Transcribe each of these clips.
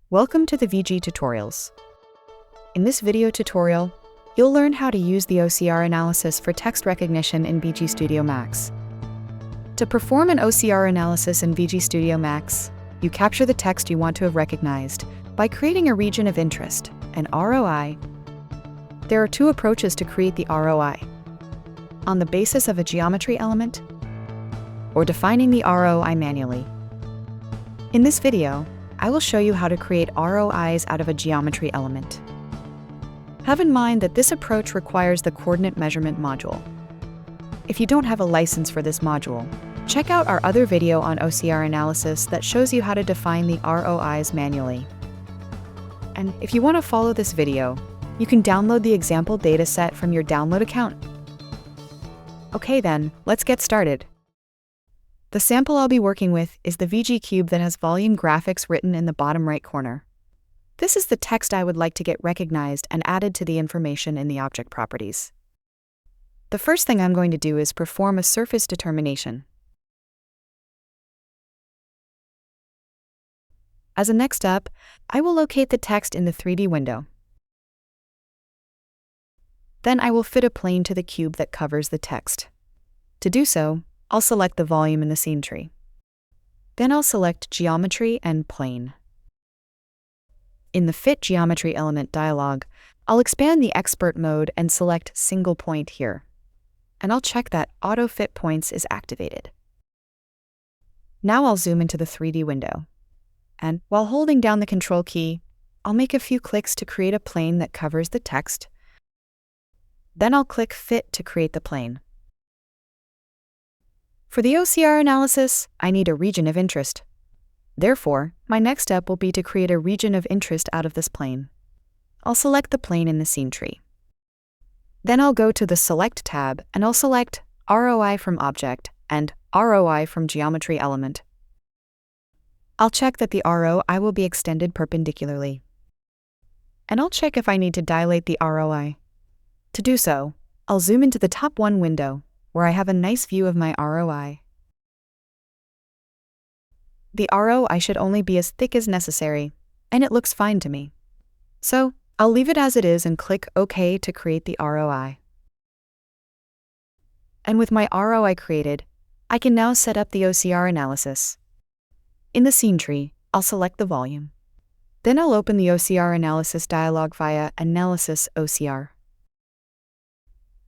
Welcome to the VG tutorials. In this video tutorial, you'll learn how to use the OCR analysis for text recognition in VGSTUDIO MAX. To perform an OCR analysis in VGSTUDIO MAX, you capture the text you want to have recognized by creating a region of interest, an ROI. There are two approaches to create the ROI: on the basis of a geometry element, or defining the ROI manually. In this video, I will show you how to create ROIs out of a geometry element. Have in mind that this approach requires the coordinate measurement module. If you don't have a license for this module, check out our other video on OCR analysis that shows you how to define the ROIs manually. And if you want to follow this video, you can download the example dataset from your download account. Okay then, let's get started. The sample I'll be working with is the VG cube that has volume graphics written in the bottom right corner. This is the text I would like to get recognized and added to the information in the object properties. The first thing I'm going to do is perform a surface determination. As a next step, I will locate the text in the 3D window. Then I will fit a plane to the cube that covers the text. To do so, I'll select the volume in the scene tree. Then I'll select Geometry and Plane. In the Fit Geometry Element dialog, I'll expand the Expert mode and select Single Point here. And I'll check that Auto Fit Points is activated. Now I'll zoom into the 3D window. And while holding down the Control key, I'll make a few clicks to create a plane that covers the text. Then I'll click Fit to create the plane. For the OCR analysis, I need a region of interest. Therefore, my next step will be to create a region of interest out of this plane. I'll select the plane in the scene tree. Then I'll go to the Select tab and I'll select ROI from Object and ROI from Geometry Element. I'll check that the ROI will be extended perpendicularly. And I'll check if I need to dilate the ROI. To do so, I'll zoom into the top one window, where I have a nice view of my ROI. The ROI should only be as thick as necessary, and it looks fine to me. So, I'll leave it as it is and click OK to create the ROI. And with my ROI created, I can now set up the OCR analysis. In the scene tree, I'll select the volume. Then I'll open the OCR analysis dialog via Analysis OCR.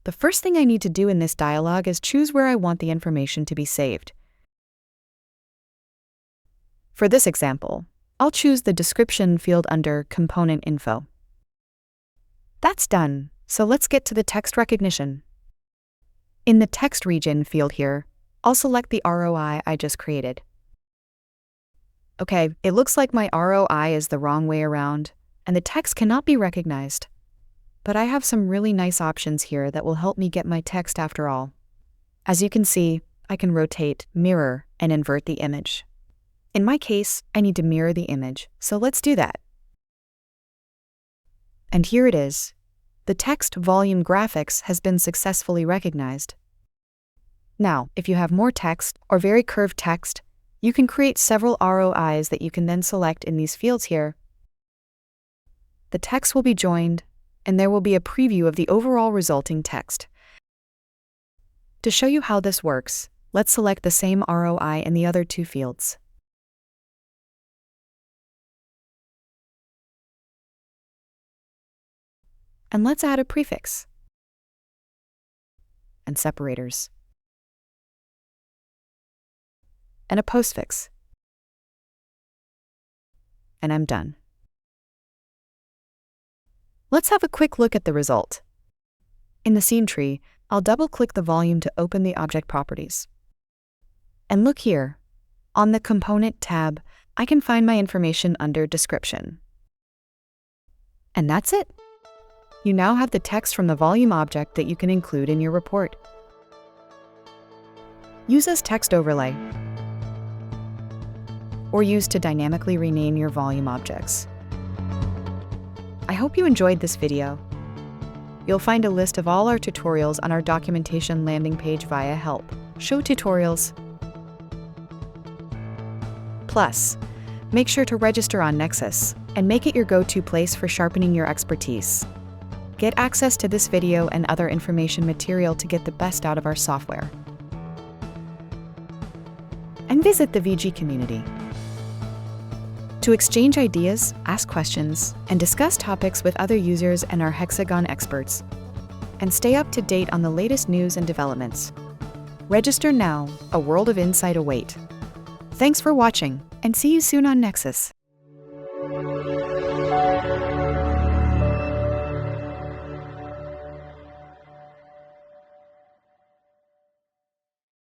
The first thing I need to do in this dialog is choose where I want the information to be saved. For this example, I'll choose the description field under Component Info. That's done, so let's get to the text recognition. In the Text region field here, I'll select the ROI I just created. Okay, it looks like my ROI is the wrong way around, and the text cannot be recognized. But I have some really nice options here that will help me get my text after all. As you can see, I can rotate, mirror, and invert the image. In my case, I need to mirror the image, so let's do that. And here it is. The text volume graphics has been successfully recognized. Now, if you have more text or very curved text, you can create several ROIs that you can then select in these fields here. The text will be joined, and there will be a preview of the overall resulting text. To show you how this works, let's select the same ROI in the other two fields. And let's add a prefix and separators and a postfix. And I'm done. Let's have a quick look at the result. In the scene tree, I'll double-click the volume to open the object properties. And look here. On the Component tab, I can find my information under Description. And that's it. You now have the text from the volume object that you can include in your report. Use as text overlay, or use to dynamically rename your volume objects. I hope you enjoyed this video. You'll find a list of all our tutorials on our documentation landing page via Help, Show Tutorials. Plus, Make sure to register on Nexus and make it your go-to place for sharpening your expertise. Get access to this video and other information material to get the best out of our software. And visit the VG community to exchange ideas, ask questions, and discuss topics with other users and our Hexagon experts. And stay up to date on the latest news and developments. Register now, a world of insight awaits. Thanks for watching, and see you soon on Nexus.